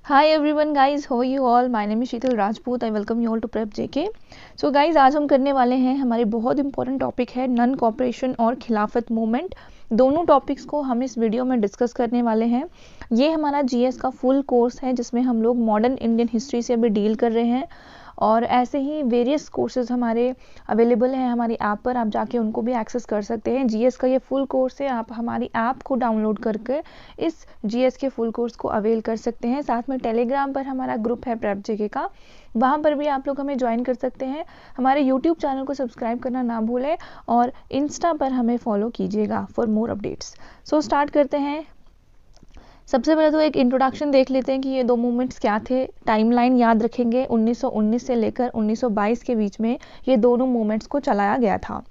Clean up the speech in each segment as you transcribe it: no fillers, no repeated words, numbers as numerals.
Hi everyone guys, how are you all? My name is Sheetal Rajput. I welcome you all to Prep JK. So guys, आज हम करने वाले हैं हमारे बहुत इंपॉर्टेंट टॉपिक है नन कॉपरेशन और खिलाफत मूवमेंट। दोनों टॉपिक्स को हम इस वीडियो में डिस्कस करने वाले हैं। ये हमारा जीएस का फुल कोर्स है जिसमें हम लोग मॉडर्न इंडियन हिस्ट्री से अभी डील कर रहे हैं और ऐसे ही वेरियस कोर्सेज हमारे अवेलेबल हैं हमारी ऐप पर, आप जाके उनको भी एक्सेस कर सकते हैं। जीएस का ये फुल कोर्स है, आप हमारी ऐप को डाउनलोड करके इस जीएस के फुल कोर्स को अवेल कर सकते हैं। साथ में टेलीग्राम पर हमारा ग्रुप है प्रेप जेके का, वहाँ पर भी आप लोग हमें ज्वाइन कर सकते हैं। हमारे यूट्यूब चैनल को सब्सक्राइब करना ना भूलें और इंस्टा पर हमें फॉलो कीजिएगा for more updates. So start करते हैं। सबसे पहले तो एक इंट्रोडक्शन देख लेते हैं कि ये दो मूवमेंट्स क्या थे। टाइमलाइन याद रखेंगे, 1919 से लेकर 1922 के बीच में ये दोनों मूवमेंट्स को चलाया गया था।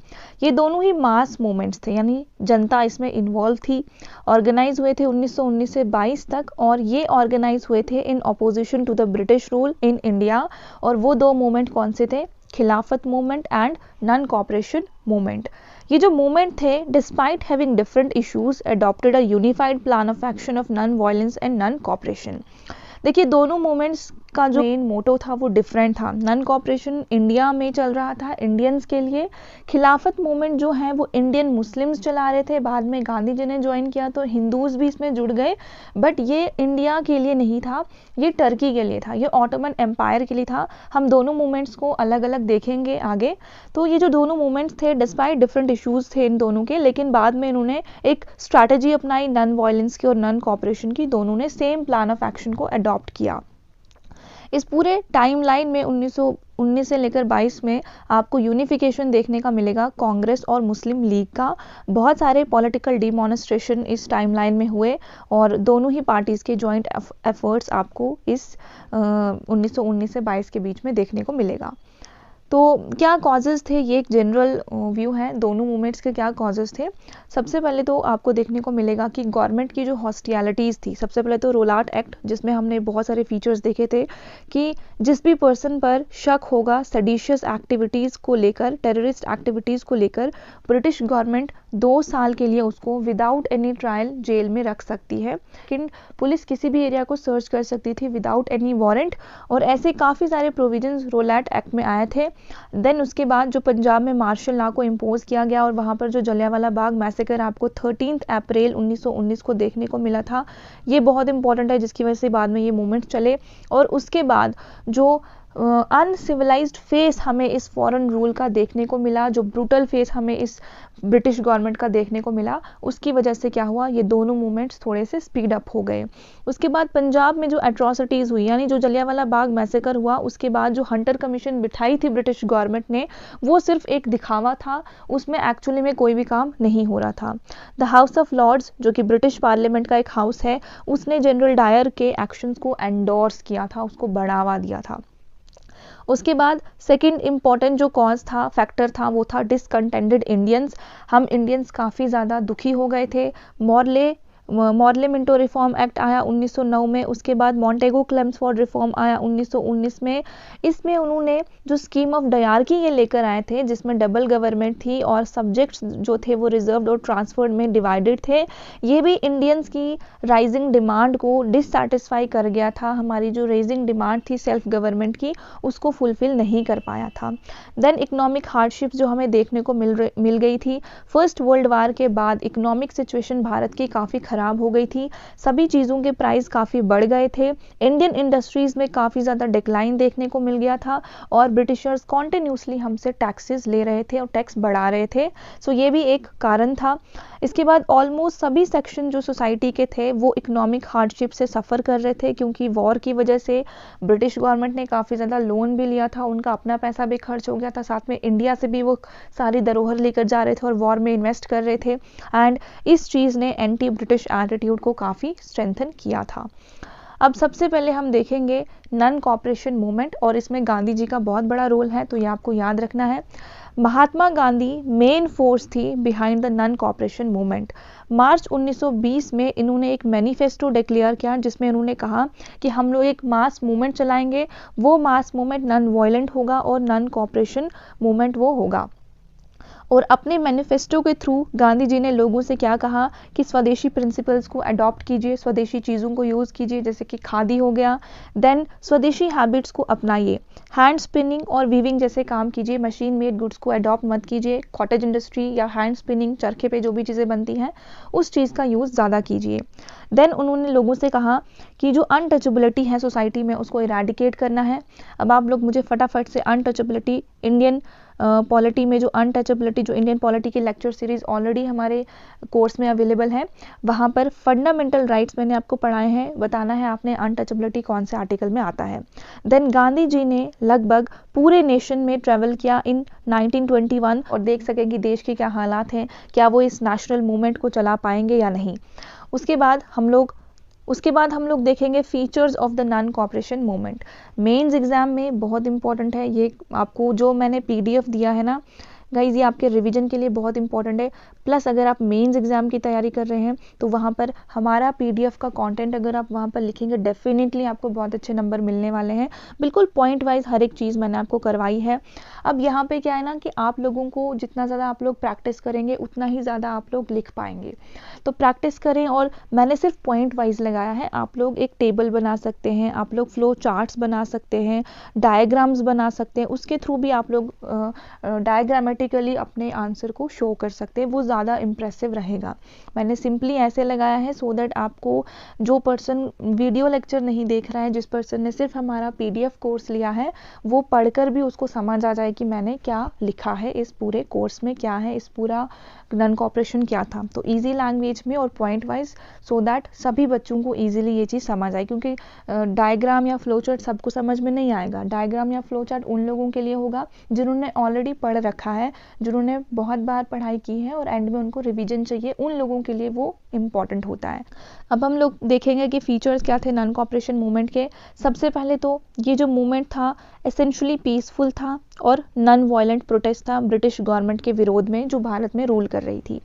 ये दोनों ही मास मूवमेंट्स थे, यानी जनता इसमें इन्वॉल्व थी। ऑर्गेनाइज हुए थे 1919 से 22 तक और ये ऑर्गेनाइज हुए थे in opposition to the British rule in India. और वो दो मूवमेंट कौन से थे? Khilafat movement and non cooperation movement. ये जो मूवमेंट थे, despite having different issues adopted a unified plan of action of non violence and non cooperation. देखिए, दोनों मूवमेंट्स का जो मेन मोटो था वो डिफरेंट था। नन कॉपरेशन इंडिया में चल रहा था इंडियंस के लिए। खिलाफत मूवमेंट जो है वो इंडियन मुस्लिम्स चला रहे थे। बाद में गांधी जी ने ज्वाइन किया तो हिंदूज भी इसमें जुड़ गए, बट ये इंडिया के लिए नहीं था, ये टर्की के लिए था, ये ऑटोमन एम्पायर के लिए था। हम दोनों मूवमेंट्स को अलग अलग देखेंगे आगे। तो ये जो दोनों मूवमेंट्स थे, डिस्पाइट डिफरेंट इश्यूज थे इन दोनों के, लेकिन बाद में इन्होंने एक स्ट्रैटेजी अपनाई नन वायलेंस की और नन कॉपरेशन की। दोनों ने सेम प्लान ऑफ एक्शन को अडॉप्ट किया। इस पूरे टाइमलाइन में 1919 से लेकर 22 में आपको यूनिफिकेशन देखने का मिलेगा कांग्रेस और मुस्लिम लीग का। बहुत सारे पॉलिटिकल डिमॉन्स्ट्रेशन इस टाइमलाइन में हुए और दोनों ही पार्टीज के जॉइंट एफर्ट्स आपको इस 1919 से 22 के बीच में देखने को मिलेगा। तो क्या कॉजेज़ थे, ये एक जनरल व्यू है दोनों मूवमेंट्स के क्या कॉजेज़ थे। सबसे पहले तो आपको देखने को मिलेगा कि गवर्नमेंट की जो हॉस्टियलिटीज़ थी। सबसे पहले तो रोलाट एक्ट, जिसमें हमने बहुत सारे फीचर्स देखे थे कि जिस भी पर्सन पर शक होगा सेडिशियस एक्टिविटीज़ को लेकर, टेररिस्ट एक्टिविटीज़ को लेकर, ब्रिटिश गवर्नमेंट 2 साल के लिए उसको विदाउट एनी ट्रायल जेल में रख सकती है। लेकिन पुलिस किसी भी एरिया को सर्च कर सकती थी विदाउट एनी वारंट, और ऐसे काफ़ी सारे प्रोविजंस रोलाट एक्ट में आए थे। देन उसके बाद जो पंजाब में मार्शल लॉ को इम्पोज किया गया और वहाँ पर जो जलियांवाला बाग मैसेकर आपको 13 अप्रैल 1919 को देखने को मिला था, ये बहुत इंपॉर्टेंट है, जिसकी वजह से बाद में ये मूवमेंट चले। और उसके बाद जो अनसिविलाइज्ड फेस हमें इस फॉरेन रूल का देखने को मिला, जो ब्रूटल फेस हमें इस ब्रिटिश गवर्नमेंट का देखने को मिला, उसकी वजह से क्या हुआ, ये दोनों मूवमेंट्स थोड़े से स्पीड अप हो गए। उसके बाद पंजाब में जो एट्रॉसिटीज़ हुई, यानी जो जलियांवाला बाग मैसेकर हुआ, उसके बाद जो हंटर कमीशन बिठाई थी ब्रिटिश गवर्नमेंट ने, वो सिर्फ एक दिखावा था, उसमें एक्चुअली में कोई भी काम नहीं हो रहा था। द हाउस ऑफ लॉर्ड्स, जो कि ब्रिटिश पार्लियामेंट का एक हाउस है, उसने जनरल डायर के एक्शंस को एंडोर्स किया था, उसको बढ़ावा दिया था। उसके बाद सेकंड इम्पॉर्टेंट जो कॉज था, फैक्टर था, वो था डिसकंटेंटेड इंडियंस। हम इंडियंस काफ़ी ज़्यादा दुखी हो गए थे। मॉर्ले मिंटो रिफॉर्म एक्ट आया 1909 में। उसके बाद मॉन्टेगो क्लेम्सफोर्ड रिफॉर्म आया 1919 में। इसमें उन्होंने जो स्कीम ऑफ डायरकी ये लेकर आए थे, जिसमें डबल गवर्नमेंट थी और सब्जेक्ट्स जो थे वो रिजर्व्ड और ट्रांसफर्ड में डिवाइडेड थे। ये भी इंडियंस की राइजिंग डिमांड को डिससैटिस्फाई कर गया था। हमारी जो रेजिंग डिमांड थी सेल्फ गवर्नमेंट की, उसको फुलफिल नहीं कर पाया था। देन इकोनॉमिक हार्डशिप्स जो हमें देखने को मिल गई थी। फर्स्ट वर्ल्ड वार के बाद इकोनॉमिक सिचुएशन भारत की काफ़ी खराब हो गई थी, सभी चीज़ों के प्राइस काफ़ी बढ़ गए थे, इंडियन इंडस्ट्रीज में काफ़ी ज़्यादा डिक्लाइन देखने को मिल गया था और ब्रिटिशर्स कॉन्टिन्यूसली हमसे टैक्सेस ले रहे थे और टैक्स बढ़ा रहे थे। सो ये भी एक कारण था। इसके बाद ऑलमोस्ट सभी सेक्शन जो सोसाइटी के थे वो इकोनॉमिक हार्डशिप से सफ़र कर रहे थे, क्योंकि वॉर की वजह से ब्रिटिश गवर्नमेंट ने काफ़ी ज़्यादा लोन भी लिया था, उनका अपना पैसा भी खर्च हो गया था, साथ में इंडिया से भी वो सारी धरोहर लेकर जा रहे थे और वॉर में इन्वेस्ट कर रहे थे। एंड इस चीज़ ने एंटी ब्रिटिश एटीट्यूड को काफ़ी स्ट्रेंथन किया था। अब सबसे पहले हम देखेंगे नन कॉपरेशन मूवमेंट, और इसमें गांधी जी का बहुत बड़ा रोल है, तो ये आपको याद रखना है। महात्मा गांधी मेन फोर्स थी behind the non cooperation movement. March 1920 में इन्होंने एक मैनिफेस्टो डिक्लेयर किया, जिसमें इन्होंने कहा कि हम लोग एक मास मूवमेंट चलाएंगे, वो मास मूवमेंट नन वायलेंट होगा और नन कॉपरेशन मूवमेंट वो होगा। और अपने मैनिफेस्टो के थ्रू गांधी जी ने लोगों से क्या कहा कि स्वदेशी प्रिंसिपल्स को अडॉप्ट कीजिए, स्वदेशी चीज़ों को यूज़ कीजिए, जैसे कि खादी हो गया। देन स्वदेशी हैबिट्स को अपनाइए, हैंड स्पिनिंग और वीविंग जैसे काम कीजिए, मशीन मेड गुड्स को अडॉप्ट मत कीजिए, कॉटेज इंडस्ट्री या हैंड स्पिनिंग चरखे पे जो भी चीज़ें बनती हैं उस चीज़ का यूज़ ज़्यादा कीजिए। देन उन्होंने लोगों से कहा कि जो अनटचेबिलिटी है सोसाइटी में उसको इरेडिकेट करना है। अब आप लोग मुझे फटाफट से अनटचेबिलिटी इंडियन पॉलिटी में जो अनटचेबिलिटी, जो इंडियन पॉलिटी की लेक्चर सीरीज ऑलरेडी हमारे कोर्स में अवेलेबल है, वहाँ पर फंडामेंटल राइट्स मैंने आपको पढ़ाए हैं, बताना है आपने अनटचेबिलिटी कौन से आर्टिकल में आता है। देन गांधी जी ने लगभग पूरे नेशन में ट्रैवल किया इन 1921 और देख सकें कि देश के क्या हालात हैं, क्या वो इस नेशनल मूवमेंट को चला पाएंगे या नहीं। उसके बाद हम लोग देखेंगे features of the non cooperation movement. Mains exam में बहुत इंपॉर्टेंट है ये, आपको जो मैंने पीडीएफ दिया है ना गाइज, ये आपके रिवीजन के लिए बहुत इंपॉर्टेंट है। प्लस अगर आप मेंस एग्जाम की तैयारी कर रहे हैं तो वहाँ पर हमारा पीडीएफ का कंटेंट अगर आप वहाँ पर लिखेंगे डेफिनेटली आपको बहुत अच्छे नंबर मिलने वाले हैं। बिल्कुल पॉइंट वाइज हर एक चीज़ मैंने आपको करवाई है। अब यहाँ पे क्या है ना कि आप लोगों को जितना ज़्यादा आप लोग प्रैक्टिस करेंगे उतना ही ज़्यादा आप लोग लिख पाएंगे, तो प्रैक्टिस करें। और मैंने सिर्फ पॉइंट वाइज लगाया है, आप लोग एक टेबल बना सकते हैं, आप लोग फ्लो चार्ट्स बना सकते हैं, डायग्राम्स बना सकते हैं, उसके थ्रू भी आप लोग डायग्रामेटिकली अपने आंसर को शो कर सकते हैं, वो ज़्यादा इंप्रेसिव रहेगा। मैंने सिंपली ऐसे लगाया है सो दैट आपको जो पर्सन वीडियो लेक्चर नहीं देख रहा है, जिस पर्सन ने सिर्फ हमारा पीडीएफ कोर्स लिया है, वो पढ़कर भी उसको समझ आ जाए कि मैंने क्या लिखा है इस पूरे कोर्स में, क्या है इस पूरा नॉन कॉपरेशन क्या था। तो इजी लैंग्वेज में और पॉइंट वाइज, सो दैट सभी बच्चों को इजीली ये चीज़ समझ आए, क्योंकि डायग्राम या फ्लो चार्ट सबको समझ में नहीं आएगा। डायग्राम या फ्लो चार्ट उन लोगों के लिए होगा जिन्होंने ऑलरेडी पढ़ रखा है, जिन्होंने बहुत बार पढ़ाई की है और एंड में उनको रिवीजन चाहिए, उन लोगों के लिए वो इम्पॉर्टेंट होता है। अब हम लोग देखेंगे कि फीचर्स क्या थे नॉन कॉपरेशन मूवमेंट के। सबसे पहले तो ये जो मूवमेंट था एसेंशियली पीसफुल था और नॉन वायलेंट प्रोटेस्ट था ब्रिटिश गवर्नमेंट के विरोध में जो भारत में रूल कर रही थी।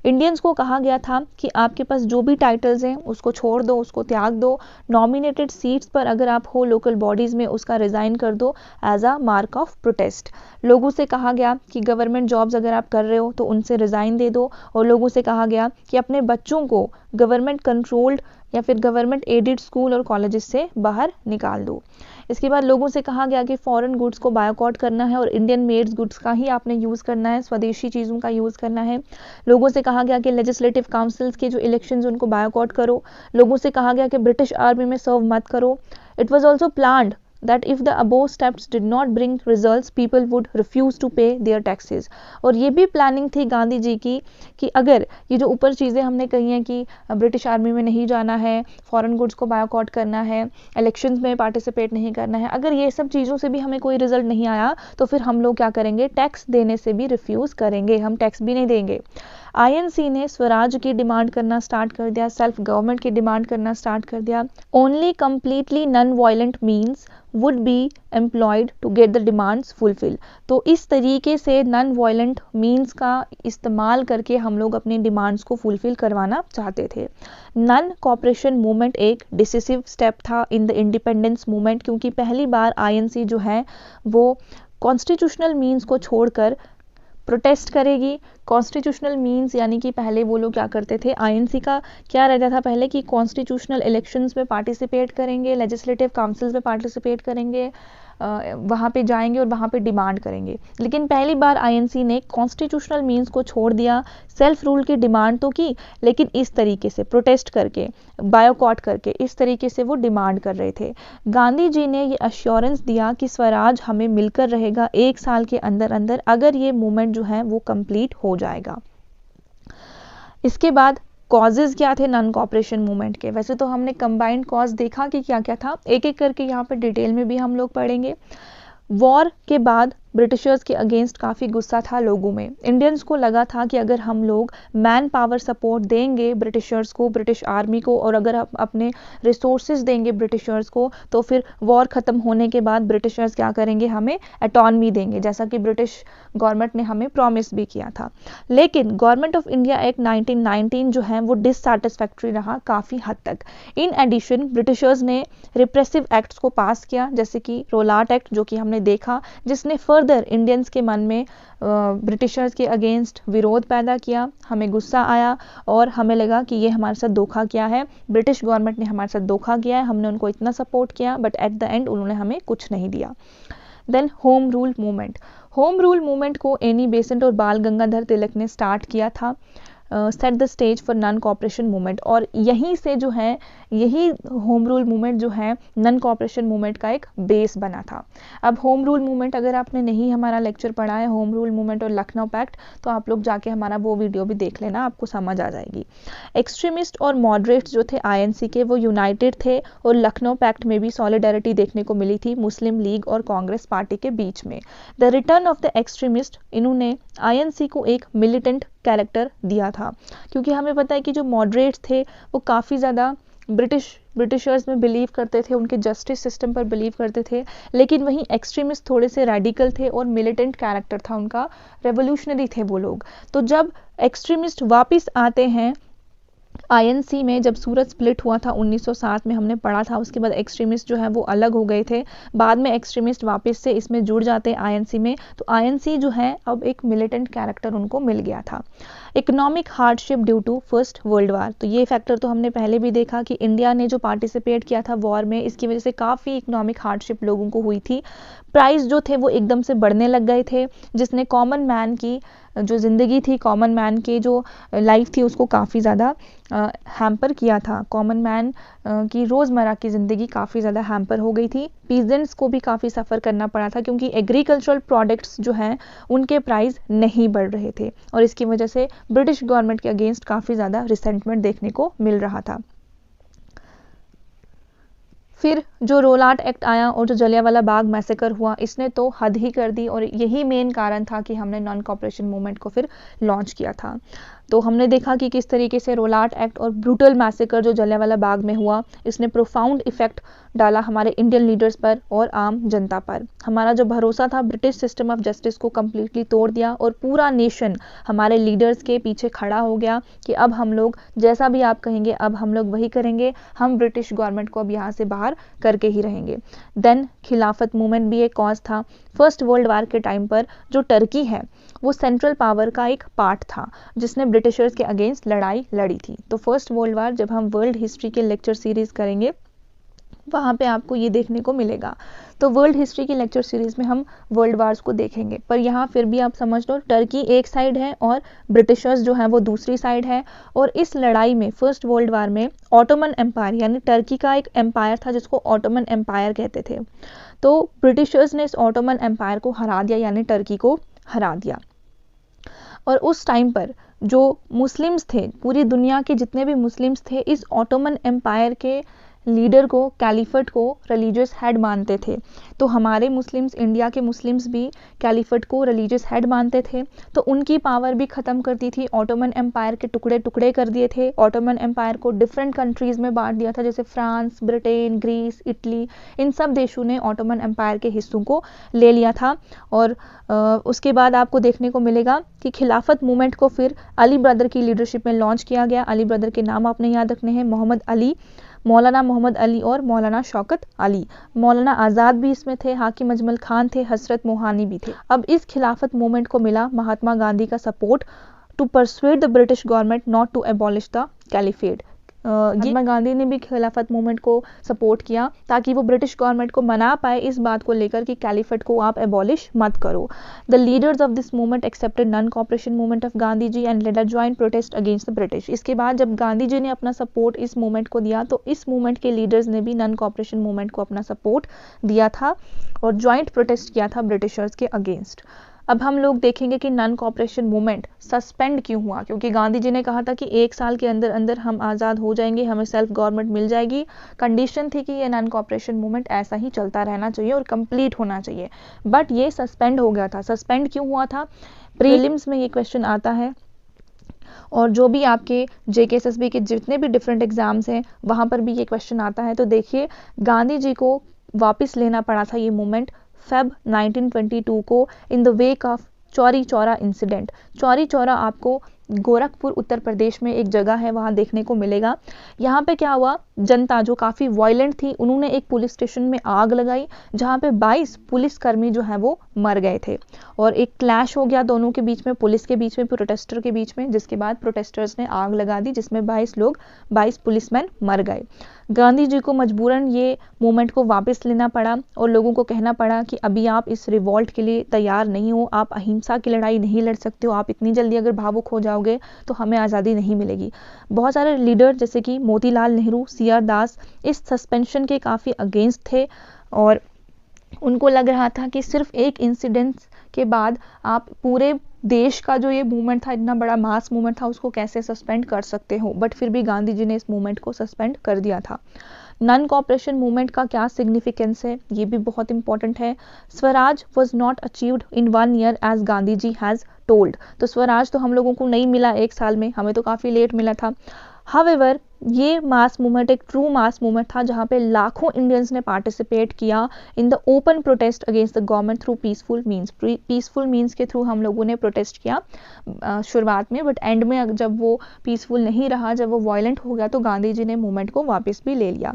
इंडियंस को कहा गया था कि आपके पास जो भी टाइटल्स हैं उसको छोड़ दो, उसको त्याग दो, नॉमिनेटेड सीट्स पर अगर आप हो लोकल बॉडीज में उसका रिजाइन कर दो as a mark of protest. लोगों से कहा गया कि गवर्नमेंट जॉब्स अगर आप कर रहे हो तो उनसे रिजाइन दे दो, और लोगों से कहा गया कि अपने बच्चों को गवर्नमेंट कंट्रोल्ड या फिर गवर्नमेंट एडेड स्कूल और कॉलेजेस से बाहर निकाल दो। इसके बाद लोगों से कहा गया कि फॉरेन गुड्स को बायकॉट करना है और इंडियन मेड्स गुड्स का ही आपने यूज़ करना है, स्वदेशी चीज़ों का यूज़ करना है। लोगों से कहा गया कि लेजिस्लेटिव काउंसिल्स के जो इलेक्शंस उनको बायकॉट करो। लोगों से कहा गया कि ब्रिटिश आर्मी में सर्व मत करो। It was also planned that if the above steps did not bring results, people would refuse to pay their taxes। और ये भी प्लानिंग थी गांधी जी की कि अगर ये जो ऊपर चीज़ें हमने कही हैं कि ब्रिटिश आर्मी में नहीं जाना है, फॉरेन गुड्स को बायकॉट करना है, इलेक्शंस में पार्टिसिपेट नहीं करना है, अगर ये सब चीज़ों से भी हमें कोई रिजल्ट नहीं आया तो फिर हम लोग क्या करेंगे, टैक्स देने से भी रिफ्यूज़ करेंगे, हम टैक्स भी नहीं देंगे। आईएनसी ने स्वराज की डिमांड करना स्टार्ट कर दिया, सेल्फ गवर्नमेंट की डिमांड करना स्टार्ट कर दिया। Only completely non violent means would be employed to get the demands fulfil. तो इस तरीके से नॉन वायलेंट मीन्स का इस्तेमाल करके हम लोग अपनी डिमांड्स को फुलफिल करवाना चाहते थे। नॉन कॉपरेशन मूवमेंट एक डिसिसिव स्टेप था इन द इंडिपेंडेंस मूवमेंट, क्योंकि पहली बार आईएनसी जो है वो कॉन्स्टिट्यूशनल मीन्स को छोड़कर प्रोटेस्ट करेगी। कॉन्स्टिट्यूशनल मीन्स यानी कि पहले वो लोग क्या करते थे, आईएनसी का क्या रहता था पहले कि कॉन्स्टिट्यूशनल इलेक्शंस में पार्टिसिपेट करेंगे, लेजिस्लेटिव काउंसिल्स में पार्टिसिपेट करेंगे, वहाँ पे जाएंगे और वहाँ पे डिमांड करेंगे। लेकिन पहली बार आईएनसी ने कॉन्स्टिट्यूशनल मीन्स को छोड़ दिया, सेल्फ रूल की डिमांड तो की लेकिन इस तरीके से प्रोटेस्ट करके, बायोकॉट करके, इस तरीके से वो डिमांड कर रहे थे। गांधी जी ने ये अश्योरेंस दिया कि स्वराज हमें मिलकर रहेगा 1 साल के अंदर अंदर, अगर ये मूवमेंट जो है वो कंप्लीट हो जाएगा। इसके बाद कॉजेज क्या थे नॉन कॉपरेशन मूवमेंट के। वैसे तो हमने कंबाइंड कॉज देखा कि क्या क्या था, एक एक करके यहाँ पे डिटेल में भी हम लोग पढ़ेंगे। वॉर के बाद ब्रिटिशर्स के अगेंस्ट काफ़ी गुस्सा था लोगों में। इंडियंस को लगा था कि अगर हम लोग मैन पावर सपोर्ट देंगे ब्रिटिशर्स को, ब्रिटिश आर्मी को, और अगर हम अपने रिसोर्सेज देंगे ब्रिटिशर्स को, तो फिर वॉर ख़त्म होने के बाद ब्रिटिशर्स क्या करेंगे, हमें ऑटोनॉमी देंगे, जैसा कि ब्रिटिश गवर्नमेंट ने हमें प्रॉमिस भी किया था। लेकिन गवर्नमेंट ऑफ इंडिया एक्ट 1919 जो है वो डिससैटिस्फैक्ट्री रहा काफ़ी हद तक। इन एडिशन ब्रिटिशर्स ने रिप्रेसिव एक्ट्स को पास किया, जैसे कि रोलाट एक्ट जो कि हमने देखा, जिसने फर्दर फर्दर इंडियंस के मन में ब्रिटिशर्स के अगेंस्ट विरोध पैदा किया, हमें गुस्सा आया और हमें लगा कि ये हमारे साथ धोखा किया है, ब्रिटिश गवर्नमेंट ने हमारे साथ धोखा किया है, हमने उनको इतना सपोर्ट किया बट एट द एंड उन्होंने हमें कुछ नहीं दिया। Then home rule movement. Home rule movement को एनी बेसेंट और बाल गंगाधर तिलक ने स्टार्ट किया था, set the stage for non cooperation movement, और यहीं से जो है यही होम रूल मूवमेंट जो है नॉन कॉपरेशन मूवमेंट का एक बेस बना था। अब होम रूल मूवमेंट अगर आपने नहीं हमारा लेक्चर पढ़ा है होम रूल मूवमेंट और लखनऊ पैक्ट, तो आप लोग जाके हमारा वो वीडियो भी देख लेना, आपको समझ आ जाएगी। एक्सट्रीमिस्ट और मॉडरेट्स जो थे आईएनसी के, वो यूनाइटेड थे और लखनऊ पैक्ट में भी सॉलिडारिटी देखने को मिली थी मुस्लिम लीग और कांग्रेस पार्टी के बीच में। The return of the extremist, इन्होंने आईएनसी को एक मिलिटेंट कैरेक्टर दिया था, क्योंकि हमें पता है कि जो मॉडरेट्स थे वो काफ़ी ज़्यादा ब्रिटिशर्स में बिलीव करते थे, उनके जस्टिस सिस्टम पर बिलीव करते थे, लेकिन वहीं एक्सट्रीमिस्ट थोड़े से रेडिकल थे और मिलिटेंट कैरेक्टर था उनका, रेवोल्यूशनरी थे वो लोग। तो जब एक्सट्रीमिस्ट वापस आते हैं आईएनसी में, जब सूरत स्प्लिट हुआ था 1907 में हमने पढ़ा था, उसके बाद एक्सट्रीमिस्ट जो है वो अलग हो गए थे, बाद में एक्सट्रीमिस्ट वापस से इसमें जुड़ जाते हैं आईएनसी में, तो आईएनसी जो है अब एक मिलिटेंट कैरेक्टर उनको मिल गया था। Economic hardship due to first world war, तो ये फैक्टर तो हमने पहले भी देखा कि इंडिया ने जो पार्टिसिपेट किया था वॉर में, इसकी वजह से काफ़ी इकोनॉमिक हार्डशिप लोगों को हुई थी, प्राइस जो थे वो एकदम से बढ़ने लग गए थे, जिसने कॉमन मैन की जो ज़िंदगी थी, कॉमन मैन की जो लाइफ थी उसको काफ़ी ज़्यादा हैम्पर किया था। कॉमन मैन की रोज़मर्रा की ज़िंदगी काफ़ी ज़्यादा हैम्पर हो गई थी, पीजेंट्स को भी काफ़ी सफ़र करना पड़ा था, क्योंकि एग्रीकल्चरल प्रोडक्ट्स जो हैं उनके प्राइस नहीं बढ़ रहे थे और इसकी वजह से ब्रिटिश गवर्नमेंट के अगेंस्ट काफ़ी ज़्यादा रिसेंटमेंट देखने को मिल रहा था। फिर जो रोलाट एक्ट आया और जो जलियांवाला बाग मैसेकर हुआ, इसने तो हद ही कर दी और यही मेन कारण था कि हमने नॉन कॉपरेशन मूवमेंट को फिर लॉन्च किया था। तो हमने देखा कि किस तरीके से रोलाट एक्ट और ब्रूटल मैसेकर जो जलियांवाला बाग में हुआ, इसने प्रोफाउंड इफेक्ट डाला हमारे इंडियन लीडर्स पर और आम जनता पर। हमारा जो भरोसा था ब्रिटिश सिस्टम ऑफ जस्टिस को कम्प्लीटली तोड़ दिया और पूरा नेशन हमारे लीडर्स के पीछे खड़ा हो गया कि अब हम लोग जैसा भी आप कहेंगे अब हम लोग वही करेंगे, हम ब्रिटिश गवर्नमेंट को अब यहाँ से बाहर करके ही रहेंगे। देन खिलाफत मूवमेंट भी एक कॉज था। फर्स्ट वर्ल्ड वार के टाइम पर जो टर्की है वो सेंट्रल पावर का एक पार्ट था जिसने ब्रिटिशर्स के अगेंस्ट लड़ाई लड़ी थी। तो फर्स्ट वर्ल्ड वार जब हम वर्ल्ड हिस्ट्री के लेक्चर सीरीज करेंगे वहाँ पे आपको ये देखने को मिलेगा। तो वर्ल्ड हिस्ट्री की लेक्चर सीरीज में हम वर्ल्ड वार्स को देखेंगे, पर यहाँ फिर भी आप समझ लो टर्की एक साइड है और ब्रिटिशर्स जो है वो दूसरी साइड है। और इस लड़ाई में फर्स्ट वर्ल्ड वार में ऑटोमन एम्पायर यानी टर्की का एक एम्पायर था जिसको ऑटोमन एम्पायर कहते थे, तो ब्रिटिशर्स ने इस ऑटोमन एम्पायर को हरा दिया यानी टर्की को हरा दिया। और उस टाइम पर जो मुस्लिम्स थे, पूरी दुनिया के जितने भी मुस्लिम्स थे, इस ऑटोमन एम्पायर के लीडर को, कैलिफेट को रिलीजियस हेड मानते थे। तो हमारे मुस्लिम्स, इंडिया के मुस्लिम्स भी कैलिफेट को रिलीजियस हेड मानते थे, तो उनकी पावर भी ख़त्म कर दी थी। ऑटोमन एम्पायर के टुकड़े टुकड़े कर दिए थे। ऑटोमन एम्पायर को डिफरेंट कंट्रीज़ में बांट दिया था, जैसे फ्रांस, ब्रिटेन, ग्रीस, इटली, इन सब देशों ने ऑटोमन एम्पायर के हिस्सों को ले लिया था। और उसके बाद आपको देखने को मिलेगा कि खिलाफत मूवमेंट को फिर अली ब्रदर की लीडरशिप में लॉन्च किया गया। अली ब्रदर के नाम आपने याद रखने हैं, मोहम्मद अली, मौलाना मोहम्मद अली और मौलाना शौकत अली। मौलाना आज़ाद भी इसमें थे, हाकिम अजमल खान थे, हसरत मोहानी भी थे। अब इस खिलाफत मूवमेंट को मिला महात्मा गांधी का support to persuade the British government not to abolish the caliphate. Mahatma Gandhi ने भी खिलाफत मूवमेंट को सपोर्ट किया ताकि वो ब्रिटिश गवर्नमेंट को मना पाए इस बात को लेकर कि कैलिफेट को आप एबॉलिश मत करो। The leaders of this movement accepted non cooperation movement of Gandhi ji and led a joint protest against the British. इसके बाद जब गांधी जी ने अपना सपोर्ट इस मूवमेंट को दिया तो इस मूवमेंट के लीडर्स ने भी नॉन कॉपरेशन मूवमेंट को अपना सपोर्ट दिया था और जॉइंट प्रोटेस्ट किया था ब्रिटिशर्स के अगेंस्ट। अब हम लोग देखेंगे कि नॉन कॉपरेशन मूवमेंट सस्पेंड क्यों हुआ, क्योंकि गांधी जी ने कहा था कि 1 साल के अंदर अंदर हम आज़ाद हो जाएंगे, हमें सेल्फ गवर्नमेंट मिल जाएगी। कंडीशन थी कि ये नॉन कॉपरेशन मूवमेंट ऐसा ही चलता रहना चाहिए और कंप्लीट होना चाहिए, बट ये सस्पेंड हो गया था। सस्पेंड क्यों हुआ था? प्रीलिम्स में ये क्वेश्चन आता है और जो भी आपके JKSSB के जितने भी डिफरेंट एग्जाम्स हैं वहाँ पर भी ये क्वेश्चन आता है। तो देखिए गांधी जी को वापस लेना पड़ा था ये मूवमेंट फेब 1922 को in the wake of Chauri Chaura incident. Chauri Chaura आपको गोरखपुर उत्तर प्रदेश में एक जगह है, वहाँ देखने को मिलेगा। यहाँ पे क्या हुआ, जनता जो काफ़ी वायलेंट थी उन्होंने एक पुलिस स्टेशन में आग लगाई, जहाँ पे 22 पुलिसकर्मी जो है वो मर गए थे और एक क्लैश हो गया दोनों के बीच में, पुलिस के बीच में, प्रोटेस्टर के बीच में, जिसके बाद प्रोटेस्टर्स ने आग लगा दी जिसमें 22 पुलिसमैन मर गए। गांधी जी को मजबूरन ये मूवमेंट को वापस लेना पड़ा और लोगों को कहना पड़ा कि अभी आप इस रिवॉल्ट के लिए तैयार नहीं हो, आप अहिंसा की लड़ाई नहीं लड़ सकते हो, आप इतनी जल्दी अगर भावुक हो जाओगे तो हमें आज़ादी नहीं मिलेगी। बहुत सारे लीडर जैसे कि मोतीलाल नेहरू, CR दास इस सस्पेंशन के काफ़ी अगेंस्ट थे और उनको लग रहा था कि सिर्फ एक इंसिडेंट के बाद आप पूरे देश का जो ये मूवमेंट था, इतना बड़ा मास मूवमेंट था, उसको कैसे सस्पेंड कर सकते हो। बट फिर भी गांधी जी ने इस मूवमेंट को सस्पेंड कर दिया था। नॉन कॉपरेशन मूवमेंट का क्या सिग्निफिकेंस है, ये भी बहुत इंपॉर्टेंट है। Swaraj was not achieved in 1 year as Gandhi ji has told. तो स्वराज तो हम लोगों को नहीं मिला एक साल में, हमें तो काफ़ी लेट मिला था। हावेवर ये मास मूवमेंट एक ट्रू मास मूवमेंट था जहाँ पे लाखों इंडियंस ने पार्टिसिपेट किया in the open protest against the government through peaceful means. Peaceful means के थ्रू हम लोगों ने प्रोटेस्ट किया शुरुआत में, बट एंड में जब वो पीसफुल नहीं रहा, जब वो वायलेंट हो गया तो गांधी जी ने मूवमेंट को वापस भी ले लिया।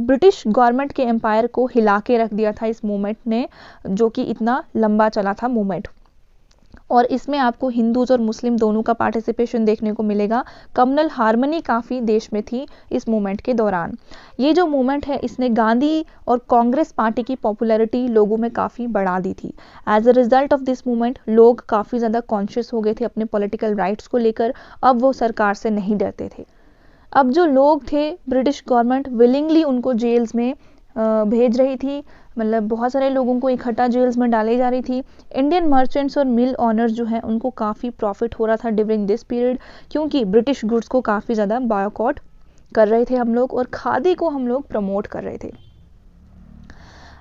ब्रिटिश गवर्नमेंट के एम्पायर को हिला के रख दिया था इस मूवमेंट ने, जो कि इतना लंबा चला था मूवमेंट। और इसमें आपको हिंदूज और मुस्लिम दोनों का पार्टिसिपेशन देखने को मिलेगा। कम्युनल हार्मनी काफ़ी देश में थी इस मूवमेंट के दौरान। ये जो मूवमेंट है इसने गांधी और कांग्रेस पार्टी की पॉपुलैरिटी लोगों में काफ़ी बढ़ा दी थी। As a result of this movement लोग काफ़ी ज़्यादा कॉन्शियस हो गए थे अपने पॉलिटिकल राइट्स को लेकर, अब वो सरकार से नहीं डरते थे। अब जो लोग थे, ब्रिटिश गवर्नमेंट विलिंगली उनको जेल्स में भेज रही थी, मतलब बहुत सारे लोगों को इकट्ठा जेल्स में डाली जा रही थी। इंडियन मर्चेंट्स और मिल ऑनर्स जो है उनको काफ़ी प्रॉफिट हो रहा था ड्यूरिंग दिस पीरियड, क्योंकि ब्रिटिश गुड्स को काफ़ी ज़्यादा बॉयकॉट कर रहे थे हम लोग और खादी को हम लोग प्रमोट कर रहे थे।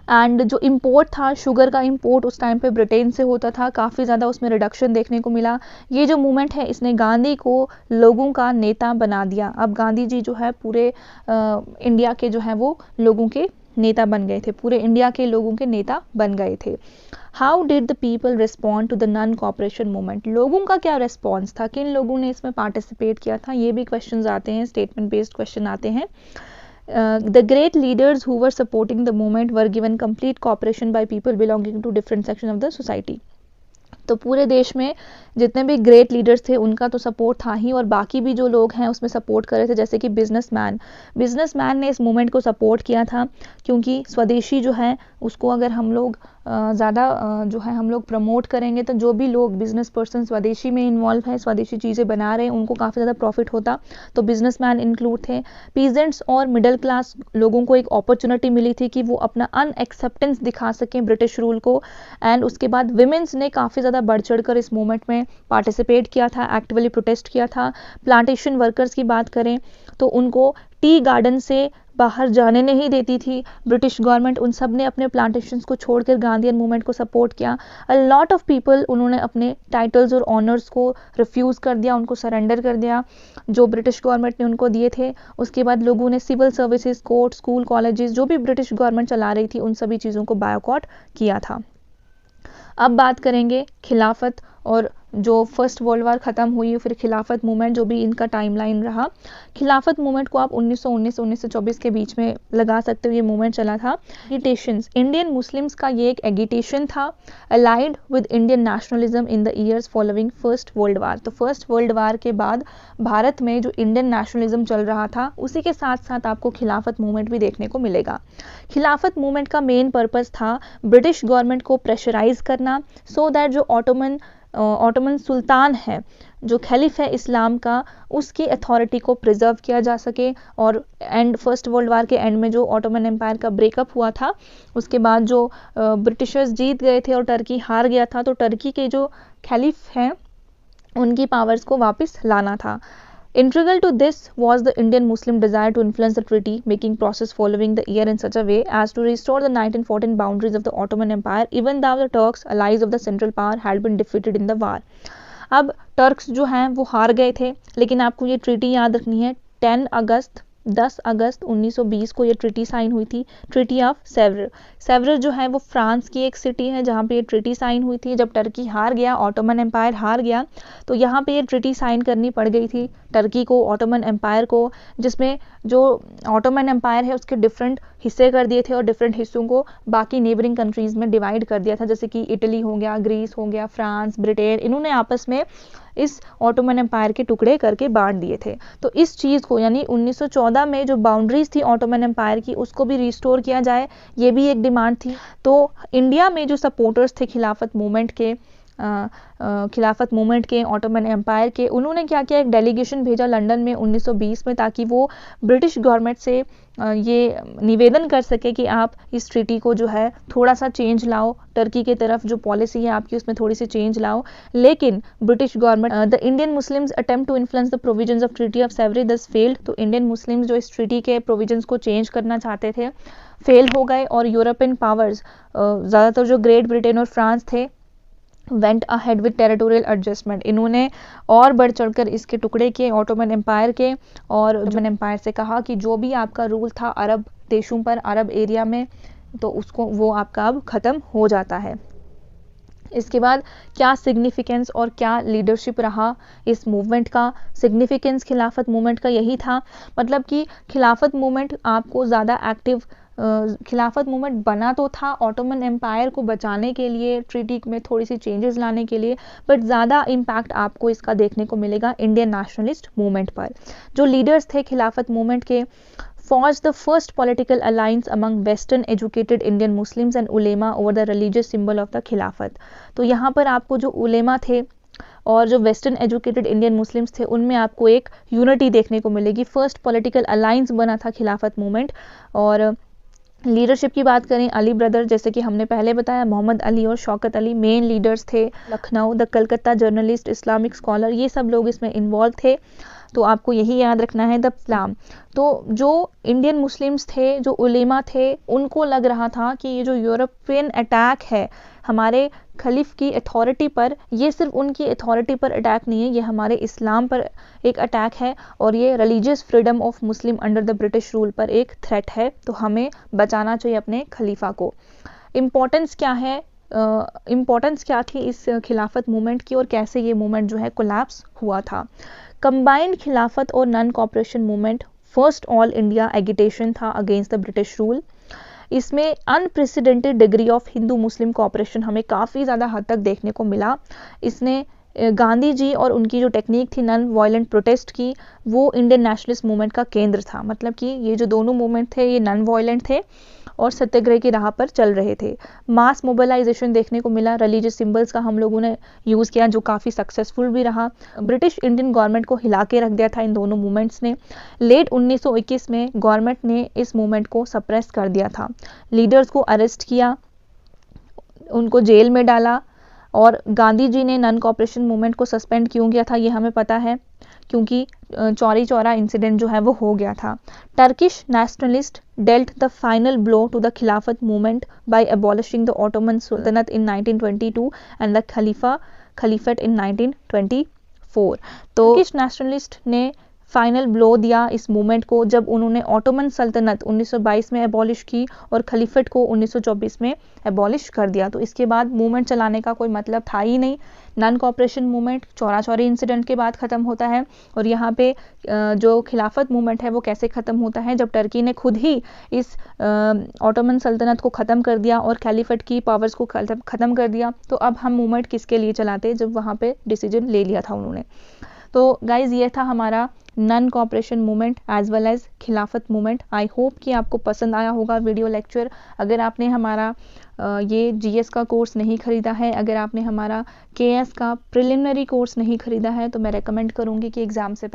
एंड जो इम्पोर्ट था, शुगर का इम्पोर्ट उस टाइम पे ब्रिटेन से होता था, काफ़ी ज़्यादा उसमें रिडक्शन देखने को मिला। ये जो मूवमेंट है इसने गांधी को लोगों का नेता बना दिया। अब गांधी जी जो है पूरे इंडिया के जो है वो लोगों के नेता बन गए थे, पूरे इंडिया के लोगों के नेता बन गए थे। How did the people respond to the non cooperation movement? लोगों का क्या रिस्पॉन्स था, किन लोगों ने इसमें पार्टिसिपेट किया था, ये भी क्वेश्चन आते हैं, स्टेटमेंट बेस्ड क्वेश्चन आते हैं। The great leaders who were supporting the movement were given complete cooperation by people belonging to different sections of the society. तो पूरे देश में जितने भी ग्रेट लीडर्स थे उनका तो सपोर्ट था ही, और बाकी भी जो लोग हैं उसमें सपोर्ट कर रहे थे, जैसे कि बिजनेसमैन ने इस मूवमेंट को सपोर्ट किया था, क्योंकि स्वदेशी जो है उसको अगर हम लोग ज़्यादा जो है हम लोग प्रमोट करेंगे तो जो भी लोग बिजनेस पर्सन स्वदेशी में इन्वॉल्व है, स्वदेशी चीज़ें बना रहे हैं, उनको काफ़ी ज़्यादा प्रॉफिट होता। तो बिजनेसमैन इंक्लूड थे। पीजेंट्स और मिडिल क्लास लोगों को एक अपॉर्चुनिटी मिली थी कि वो अपना अनएक्सेप्टेंस दिखा सकें ब्रिटिश रूल को। एंड उसके बाद विमेंस ने काफ़ी ज़्यादा बढ़ चढ़ कर इस मूवमेंट में पार्टिसिपेट किया था, एक्टिवली प्रोटेस्ट किया था। प्लांटेशन वर्कर्स की बात करें तो उनको टी गार्डन से बाहर जाने नहीं देती थी ब्रिटिश गवर्नमेंट, उन सब ने अपने प्लांटेशंस को छोड़कर गांधीयन मूवमेंट को सपोर्ट किया। अ लॉट ऑफ पीपल, उन्होंने अपने टाइटल्स और ऑनर्स को रिफ्यूज़ कर दिया, उनको सरेंडर कर दिया जो ब्रिटिश गवर्नमेंट ने उनको दिए थे। उसके बाद लोगों ने civil services, court, school, colleges जो भी ब्रिटिश गवर्नमेंट चला रही थी उन सभी चीज़ों को बायकॉट किया था। अब बात करेंगे खिलाफत और जो फर्स्ट वर्ल्ड वार ख़त्म हुई फिर खिलाफत मूवमेंट, जो भी इनका टाइमलाइन रहा। खिलाफत मूवमेंट को आप 1919 से 1924 के बीच में लगा सकते हो, ये मूवमेंट चला था। एगिटेशंस, इंडियन मुस्लिम्स का ये एक एगिटेशन था allied with Indian nationalism in the years following first world war. तो फर्स्ट वर्ल्ड वार के बाद भारत में जो इंडियन नेशनलिज्म चल रहा था उसी के साथ साथ आपको खिलाफत मूवमेंट भी देखने को मिलेगा। खिलाफत मूवमेंट का मेन पर्पस था ब्रिटिश गवर्नमेंट को प्रेशराइज करना, सो दैट जो ऑटोमन सुल्तान है, जो खलीफ है इस्लाम का, उसकी अथॉरिटी को प्रिजर्व किया जा सके। और फर्स्ट वर्ल्ड वार के एंड में जो ऑटोमन एम्पायर का ब्रेकअप हुआ था, उसके बाद जो ब्रिटिशर्स जीत गए थे और टर्की हार गया था, तो टर्की के जो खलीफ हैं उनकी पावर्स को वापस लाना था। Integral to this was the Indian Muslim desire to influence the treaty making process following the year in such a way as to restore the 1914 boundaries of the Ottoman Empire, even though the Turks, allies of the Central Power, had been defeated in the war. अब Turks जो हैं वो हार गए थे, लेकिन आपको ये ट्रीटी याद रखनी है 10 अगस्त 10 अगस्त 1920 को ये ट्रीटी साइन हुई थी, ट्रीटी ऑफ सेव्र। सेव्र जो है वो फ्रांस की एक सिटी है जहाँ पे ये ट्रीटी साइन हुई थी। जब टर्की हार गया, ऑटोमन एम्पायर हार गया, तो यहाँ पे ये ट्रीटी साइन करनी पड़ गई थी टर्की को, ऑटोमन एम्पायर को, जिसमें जो ऑटोमन एम्पायर है उसके डिफरेंट हिस्से कर दिए थे और डिफरेंट हिस्सों को बाकी नेबरिंग कंट्रीज़ में डिवाइड कर दिया था, जैसे कि इटली हो गया, ग्रीस हो गया, फ्रांस, ब्रिटेन, इन्होंने आपस में इस ऑटोमन एम्पायर के टुकड़े करके बांट दिए थे। तो इस चीज़ को, यानी 1914 में जो बाउंड्रीज थी ऑटोमन एम्पायर की, उसको भी रिस्टोर किया जाए, ये भी एक डिमांड थी। तो इंडिया में जो सपोर्टर्स थे खिलाफत मूवमेंट के ऑटोमन एम्पायर के, उन्होंने क्या किया, एक डेलीगेशन भेजा लंदन में 1920 में, ताकि वो ब्रिटिश गवर्नमेंट से ये निवेदन कर सके कि आप इस ट्रीटी को जो है थोड़ा सा चेंज लाओ, टर्की के तरफ जो पॉलिसी है आपकी उसमें थोड़ी सी चेंज लाओ। लेकिन British government, the Indian Muslims attempt to influence the provisions of treaty of Sevres thus failed. तो इंडियन मुस्लिम्स जो इस ट्रीटी के प्रोविजंस को चेंज करना चाहते थे, फेल हो गए, और यूरोपियन पावर्स, ज़्यादातर जो ग्रेट ब्रिटेन और फ्रांस थे, went ahead with territorial adjustment. इन्होंने और बढ़ चढ़कर इसके टुकड़े किए ऑटोमन एम्पायर के, और ऑटोमन एम्पायर से कहा कि जो भी आपका रूल था अरब देशों पर, अरब एरिया में, तो उसको वो आपका अब ख़त्म हो जाता है। इसके बाद क्या सिग्निफिकेंस और क्या लीडरशिप रहा इस मूवमेंट का। सिग्निफिकेंस खिलाफत मूवमेंट का यही था, मतलब कि खिलाफत मूवमेंट आपको ज़्यादा एक्टिव, खिलाफत मूवमेंट बना तो था ऑटोमन एम्पायर को बचाने के लिए, ट्रीटी में थोड़ी सी चेंजेस लाने के लिए, बट ज़्यादा इम्पैक्ट आपको इसका देखने को मिलेगा इंडियन नेशनलिस्ट मूवमेंट पर। जो लीडर्स थे खिलाफत मूवमेंट के, forged the first political alliance among western educated Indian Muslims and ulema over the religious symbol of the खिलाफत। तो यहाँ पर आपको जो उलेमा थे और जो वेस्टर्न एजुकेटेड इंडियन मुस्लिम्स थे, उनमें आपको एक यूनिटी देखने को मिलेगी। फर्स्ट पॉलिटिकल अलायंस बना था खिलाफत मूवमेंट। और लीडरशिप की बात करें, अली ब्रदर, जैसे कि हमने पहले बताया, मोहम्मद अली और शौकत अली मेन लीडर्स थे। Lucknow, the Calcutta journalist, Islamic scholar, ये सब लोग इसमें इन्वॉल्व थे। तो आपको यही याद रखना है, द इस्लाम। तो जो इंडियन मुस्लिम्स थे, जो उलेमा थे, उनको लग रहा था कि ये जो यूरोपियन अटैक है हमारे खलीफ की अथॉरिटी पर, ये सिर्फ उनकी अथॉरिटी पर अटैक नहीं है, ये हमारे इस्लाम पर एक अटैक है, और ये religious freedom of Muslim under the British rule पर एक थ्रेट है। तो हमें बचाना चाहिए अपने खलीफा को। इम्पोर्टेंस क्या है, इम्पोर्टेंस क्या थी इस खिलाफत मूवमेंट की, और कैसे ये मूवमेंट जो है कोलैप्स हुआ था। कंबाइंड खिलाफत और non cooperation movement first all India agitation था अगेंस्ट द ब्रिटिश रूल। इसमें unprecedented degree of Hindu Muslim cooperation हमें काफ़ी ज़्यादा हद तक देखने को मिला। इसने गांधी जी और उनकी जो टेक्निक थी नॉन वायलेंट प्रोटेस्ट की, वो इंडियन नेशनलिस्ट मूवमेंट का केंद्र था। मतलब कि ये जो दोनों मूवमेंट थे ये नॉन वायलेंट थे और सत्याग्रह की राह पर चल रहे थे। मास मोबिलाइजेशन देखने को मिला, रिलीजियस सिंबल्स का हम लोगों ने यूज़ किया जो काफ़ी सक्सेसफुल भी रहा। ब्रिटिश इंडियन गवर्नमेंट को हिला के रख दिया था इन दोनों मूवमेंट्स ने। लेट 1921 में गवर्नमेंट ने इस मूवमेंट को सप्रेस कर दिया था। लीडर्स को अरेस्ट किया, उनको जेल में डाला, और गांधी जी ने नॉन कॉपरेशन मूवमेंट को सस्पेंड क्यों किया था ये हमें पता है, क्योंकि चौरी चौरा इंसिडेंट जो है वो हो गया था। Turkish nationalist dealt the final blow to the Khilafat movement by abolishing the Ottoman sultanate in 1922 and the caliphate in 1924। तो टर्किश नेशनलिस्ट ने फाइनल ब्लो दिया इस मूवमेंट को जब उन्होंने ऑटोमन सल्तनत 1922 में एबॉलिश की और खलीफेट को 1924 में एबॉलिश कर दिया। तो इसके बाद मूवमेंट चलाने का कोई मतलब था ही नहीं। Non cooperation movement Chaura Chauri incident के बाद ख़त्म होता है, और यहाँ पे जो खिलाफत मूवमेंट है वो कैसे ख़त्म होता है, जब टर्की ने खुद ही इस ऑटोमन सल्तनत को ख़त्म कर दिया और खलीफेट की पावर्स को ख़त्म कर दिया। तो अब हम मूवमेंट किसके लिए चलाते, जब वहाँ पे डिसीजन ले लिया था उन्होंने। तो गाइज़ ये था हमारा non cooperation movement as well as Khilafat movement. I hope कि आपको पसंद आया होगा वीडियो लेक्चर। अगर आपने हमारा ये जीएस का कोर्स नहीं ख़रीदा है, अगर आपने हमारा केएस का प्रिलिमिनरी कोर्स नहीं ख़रीदा है, तो मैं रेकमेंड करूँगी कि एग्ज़ाम से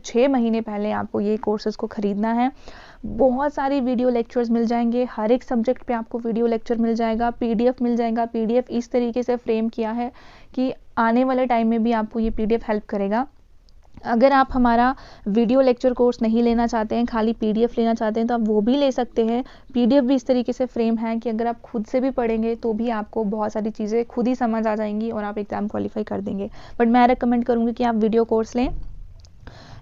6 महीने पहले आपको ये कोर्सेज़ को ख़रीदना है। बहुत सारी वीडियो लेक्चर्स मिल जाएंगे, हर एक सब्जेक्ट पे आपको वीडियो लेक्चर मिल जाएगा, पीडीएफ मिल जाएगा। पीडीएफ इस तरीके से फ्रेम किया है कि आने वाले टाइम में भी आपको ये पीडीएफ हेल्प करेगा। अगर आप हमारा वीडियो लेक्चर कोर्स नहीं लेना चाहते हैं, खाली पीडीएफ लेना चाहते हैं, तो आप वो भी ले सकते हैं। पीडीएफ भी इस तरीके से फ्रेम है कि अगर आप खुद से भी पढ़ेंगे तो भी आपको बहुत सारी चीज़ें खुद ही समझ आ जाएंगी और आप एग्ज़ाम क्वालिफाई कर देंगे। बट मैं रेकमेंड करूँगी कि आप वीडियो कोर्स लें।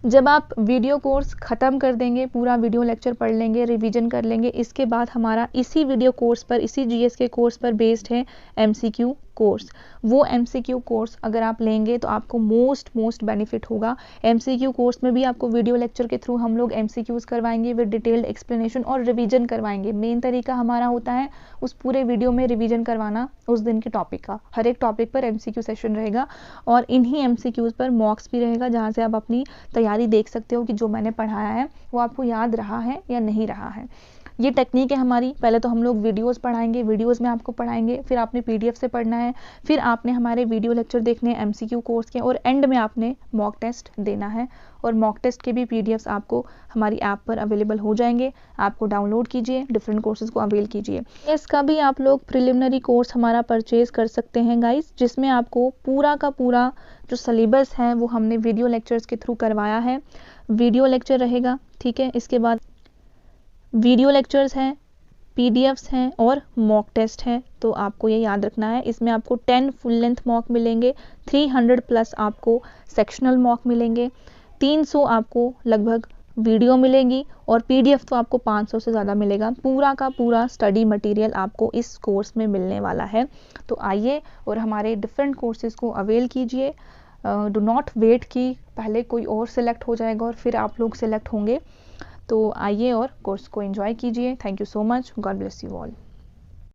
जब आप वीडियो कोर्स ख़त्म कर देंगे, पूरा वीडियो लेक्चर पढ़ लेंगे, रिवीजन कर लेंगे, इसके बाद हमारा इसी वीडियो कोर्स पर, इसी जीएस के कोर्स पर बेस्ड है एमसीक्यू कोर्स। वो एमसीक्यू कोर्स अगर आप लेंगे तो आपको मोस्ट बेनिफिट होगा। एमसीक्यू कोर्स में भी आपको वीडियो लेक्चर के थ्रू हम लोग एमसीक्यूज करवाएंगे विद डिटेल्ड एक्सप्लेनेशन और रिवीजन करवाएंगे। मेन तरीका हमारा होता है उस पूरे वीडियो में रिवीजन करवाना उस दिन के टॉपिक का। हर एक टॉपिक पर एमसीक्यू सेशन रहेगा और इन्हीं एमसीक्यूज पर मॉक्स भी रहेगा, जहाँ से आप अपनी तैयारी देख सकते हो कि जो मैंने पढ़ाया है वो आपको याद रहा है या नहीं रहा है। ये टेक्निक है हमारी। पहले तो हम लोग वीडियोस पढ़ाएंगे, वीडियोस में आपको पढ़ाएंगे, फिर आपने पीडीएफ से पढ़ना है, फिर आपने हमारे वीडियो लेक्चर देखने हैं एमसीक्यू कोर्स के, और एंड में आपने मॉक टेस्ट देना है। और मॉक टेस्ट के भी पीडीएफ्स आपको हमारी ऐप पर अवेलेबल हो जाएंगे। आपको डाउनलोड कीजिए, डिफरेंट कोर्सेज को अवेल कीजिए। इसका भी आप लोग प्रिलिमिनरी कोर्स हमारा परचेज कर सकते हैं गाइस, जिसमें आपको पूरा का पूरा जो सिलेबस है वो हमने वीडियो लेक्चर्स के थ्रू करवाया है। वीडियो लेक्चर रहेगा, ठीक है, इसके बाद वीडियो लेक्चर्स हैं, पीडीएफ्स हैं और मॉक टेस्ट है। तो आपको ये याद रखना है, इसमें आपको 10 फुल लेंथ मॉक मिलेंगे, 300 प्लस आपको सेक्शनल मॉक मिलेंगे, 300 आपको लगभग वीडियो मिलेंगी और पीडीएफ तो आपको 500 से ज़्यादा मिलेगा। पूरा का पूरा स्टडी मटेरियल आपको इस कोर्स में मिलने वाला है। तो आइए और हमारे डिफरेंट कोर्सेज को अवेल कीजिए। डू नॉट वेट कि पहले कोई और सिलेक्ट हो जाएगा और फिर आप लोग सिलेक्ट होंगे। तो आइए और कोर्स को एंजॉय कीजिए। Thank you so much. God bless you all.